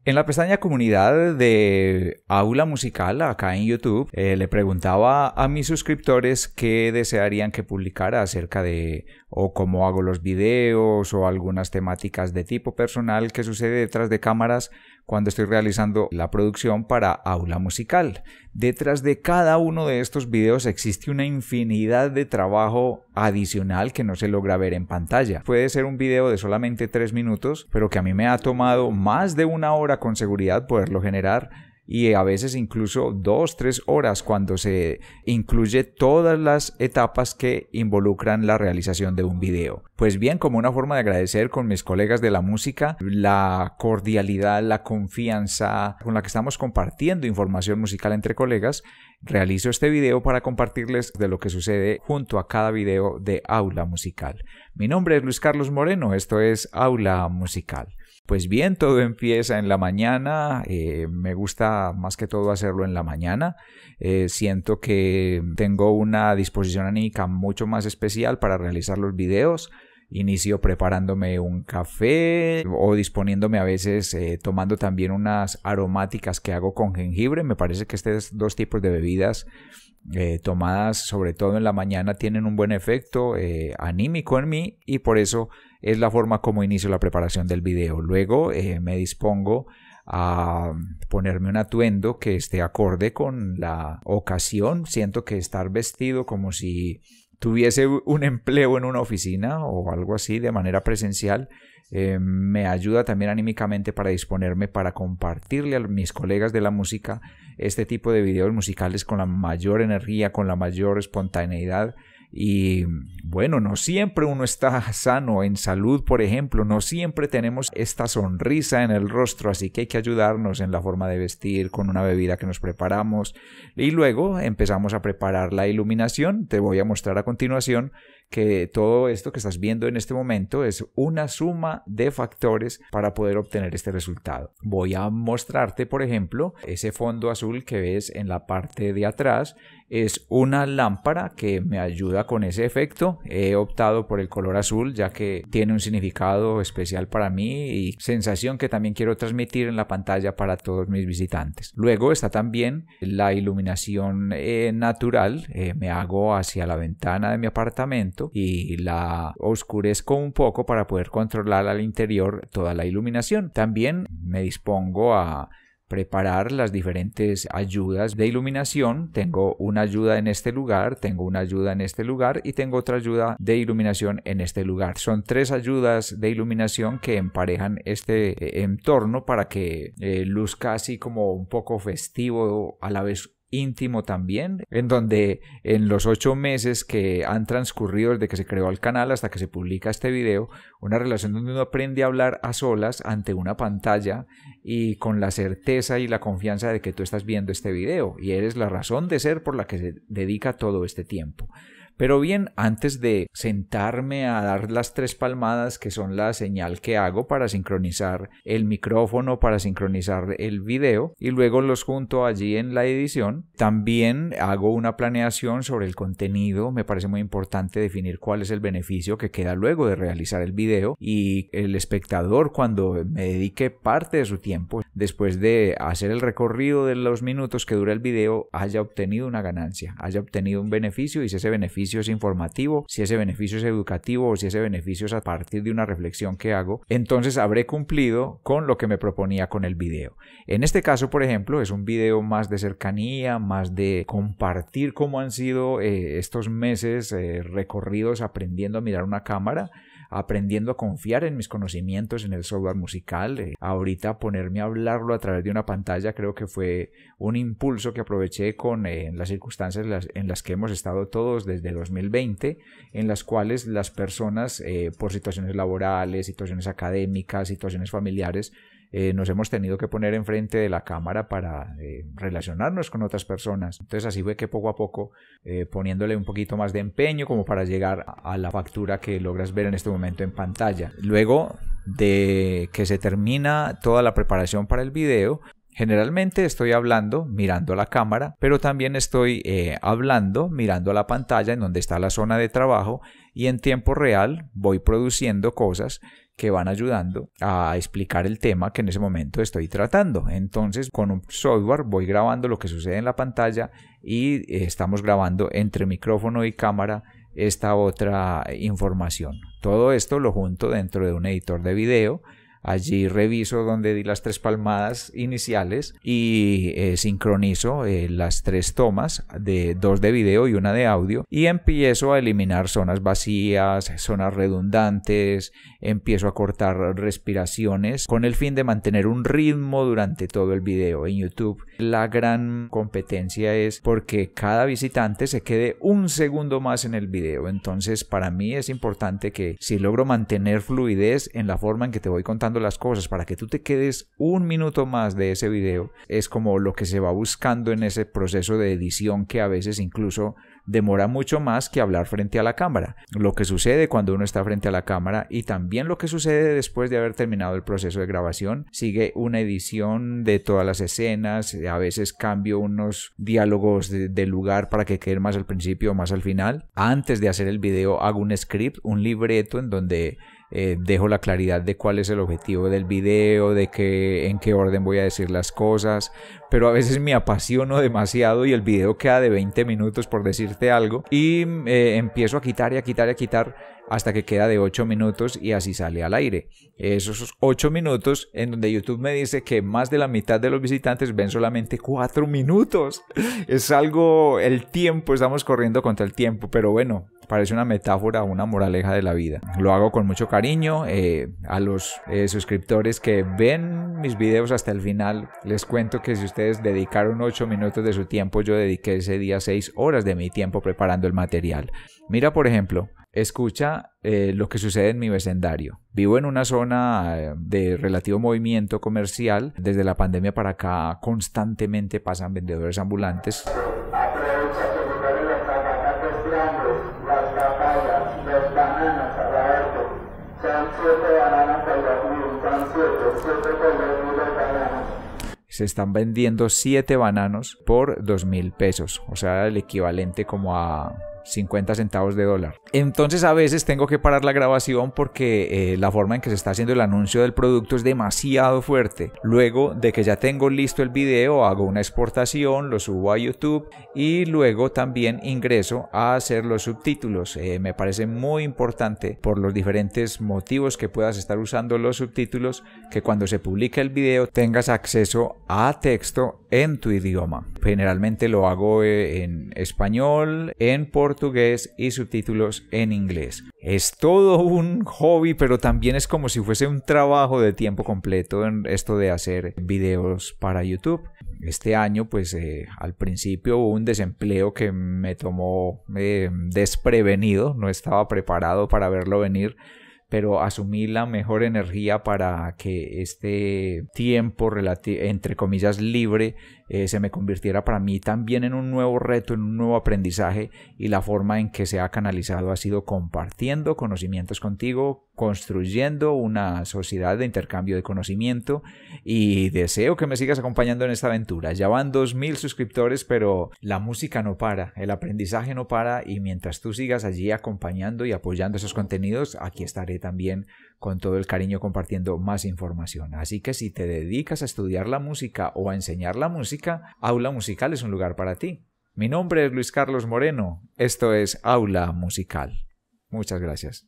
En la pestaña comunidad de Aula Musical, acá en YouTube, le preguntaba a mis suscriptores qué desearían que publicara acerca de o cómo hago los videos o algunas temáticas de tipo personal que sucede detrás de cámaras cuando estoy realizando la producción para Aula Musical. Detrás de cada uno de estos videos existe una infinidad de trabajo adicional que no se logra ver en pantalla. Puede ser un video de solamente 3 minutos, pero que a mí me ha tomado más de 1 hora con seguridad poderlo generar, y a veces incluso 2-3 horas cuando se incluye todas las etapas que involucran la realización de un video. Pues bien, como una forma de agradecer con mis colegas de la música la cordialidad, la confianza con la que estamos compartiendo información musical entre colegas, realizo este video para compartirles de lo que sucede junto a cada video de Aula Musical. Mi nombre es Luis Carlos Moreno, esto es Aula Musical. Pues bien, todo empieza en la mañana, me gusta más que todo hacerlo en la mañana, siento que tengo una disposición anímica mucho más especial para realizar los videos. Inicio preparándome un café o disponiéndome a veces tomando también unas aromáticas que hago con jengibre. Me parece que estos dos tipos de bebidas tomadas sobre todo en la mañana tienen un buen efecto anímico en mí, y por eso es la forma como inicio la preparación del video. Luego me dispongo a ponerme un atuendo que esté acorde con la ocasión. Siento que estar vestido como si tuviese un empleo en una oficina o algo así de manera presencial me ayuda también anímicamente para disponerme para compartirle a mis colegas de la música este tipo de videos musicales con la mayor energía, con la mayor espontaneidad. Y bueno, no siempre uno está sano en salud, por ejemplo, no siempre tenemos esta sonrisa en el rostro, así que hay que ayudarnos en la forma de vestir con una bebida que nos preparamos, y luego empezamos a preparar la iluminación. Te voy a mostrar a continuación que todo esto que estás viendo en este momento es una suma de factores para poder obtener este resultado. Voy a mostrarte, por ejemplo, ese fondo azul que ves en la parte de atrás. Es una lámpara que me ayuda con ese efecto. He optado por el color azul ya que tiene un significado especial para mí y sensación que también quiero transmitir en la pantalla para todos mis visitantes. Luego está también la iluminación natural. Me hago hacia la ventana de mi apartamento y la oscurezco un poco para poder controlar al interior toda la iluminación. También me dispongo a preparar las diferentes ayudas de iluminación. Tengo una ayuda en este lugar, tengo una ayuda en este lugar y tengo otra ayuda de iluminación en este lugar. Son 3 ayudas de iluminación que emparejan este entorno para que luzca así como un poco festivo, a la vez íntimo también, en donde en los 8 meses que han transcurrido desde que se creó el canal hasta que se publica este video, una relación donde uno aprende a hablar a solas ante una pantalla y con la certeza y la confianza de que tú estás viendo este video y eres la razón de ser por la que se dedica todo este tiempo. Pero bien, antes de sentarme a dar las 3 palmadas que son la señal que hago para sincronizar el micrófono, para sincronizar el video y luego los junto allí en la edición, también hago una planeación sobre el contenido. Me parece muy importante definir cuál es el beneficio que queda luego de realizar el video y el espectador, cuando me dedique parte de su tiempo después de hacer el recorrido de los minutos que dura el video, haya obtenido una ganancia, haya obtenido un beneficio, y si ese beneficio es informativo, si ese beneficio es educativo o si ese beneficio es a partir de una reflexión que hago, entonces habré cumplido con lo que me proponía con el video. En este caso, por ejemplo, es un video más de cercanía, más de compartir cómo han sido estos meses recorridos aprendiendo a mirar una cámara, aprendiendo a confiar en mis conocimientos en el software musical. Ahorita ponerme a hablarlo a través de una pantalla creo que fue un impulso que aproveché con las circunstancias en las que hemos estado todos desde 2020, en las cuales las personas por situaciones laborales, situaciones académicas, situaciones familiares, nos hemos tenido que poner enfrente de la cámara para relacionarnos con otras personas. Entonces así fue que poco a poco poniéndole un poquito más de empeño como para llegar a la factura que logras ver en este momento en pantalla. Luego de que se termina toda la preparación para el video, generalmente estoy hablando mirando a la cámara, pero también estoy hablando mirando a la pantalla en donde está la zona de trabajo, y en tiempo real voy produciendo cosas que van ayudando a explicar el tema que en ese momento estoy tratando. Entonces, con un software voy grabando lo que sucede en la pantalla y estamos grabando entre micrófono y cámara esta otra información. Todo esto lo junto dentro de un editor de video. Allí reviso donde di las 3 palmadas iniciales y sincronizo las 3 tomas, 2 de video y 1 de audio, y empiezo a eliminar zonas vacías, zonas redundantes, empiezo a cortar respiraciones con el fin de mantener un ritmo durante todo el video. En YouTube la gran competencia es porque cada visitante se quede un segundo más en el video. Entonces para mí es importante que si logro mantener fluidez en la forma en que te voy contando las cosas para que tú te quedes un minuto más de ese video, es como lo que se va buscando en ese proceso de edición, que a veces incluso demora mucho más que hablar frente a la cámara. Lo que sucede cuando uno está frente a la cámara y también lo que sucede después de haber terminado el proceso de grabación, sigue una edición de todas las escenas. A veces cambio unos diálogos de lugar para que queden más al principio o más al final. Antes de hacer el video hago un script, un libreto en donde dejo la claridad de cuál es el objetivo del video, de en qué orden voy a decir las cosas, pero a veces me apasiono demasiado y el video queda de 20 minutos por decirte algo y empiezo a quitar y a quitar y a quitar hasta que queda de 8 minutos y así sale al aire. Esos 8 minutos en donde YouTube me dice que más de la mitad de los visitantes ven solamente 4 minutos. Es algo, el tiempo, estamos corriendo contra el tiempo, pero bueno, parece una metáfora, una moraleja de la vida. Lo hago con mucho cariño. A los suscriptores que ven mis videos hasta el final, les cuento que si ustedes dedicaron 8 minutos de su tiempo, yo dediqué ese día 6 horas de mi tiempo preparando el material. Mira, por ejemplo, escucha lo que sucede en mi vecindario. Vivo en una zona de relativo movimiento comercial. Desde la pandemia para acá constantemente pasan vendedores ambulantes. Se están vendiendo 7 bananos por 2.000 pesos, o sea, el equivalente como a 50 centavos de dólar. Entonces a veces tengo que parar la grabación porque la forma en que se está haciendo el anuncio del producto es demasiado fuerte. Luego de que ya tengo listo el video, hago una exportación, lo subo a YouTube y luego también ingreso a hacer los subtítulos. Me parece muy importante, por los diferentes motivos que puedas estar usando los subtítulos, que cuando se publique el video tengas acceso a texto en tu idioma. Generalmente lo hago en español, en portugués y subtítulos en inglés. Es todo un hobby, pero también es como si fuese un trabajo de tiempo completo en esto de hacer videos para YouTube. Este año, pues al principio hubo un desempleo que me tomó desprevenido, no estaba preparado para verlo venir, pero asumí la mejor energía para que este tiempo entre comillas libre se me convirtiera para mí también en un nuevo reto, en un nuevo aprendizaje, y la forma en que se ha canalizado ha sido compartiendo conocimientos contigo, construyendo una sociedad de intercambio de conocimiento, y deseo que me sigas acompañando en esta aventura. Ya van 2.000 suscriptores, pero la música no para, el aprendizaje no para, y mientras tú sigas allí acompañando y apoyando esos contenidos, aquí estaré también con todo el cariño compartiendo más información. Así que si te dedicas a estudiar la música o a enseñar la música, Aula Musical es un lugar para ti. Mi nombre es Luis Carlos Moreno. Esto es Aula Musical. Muchas gracias.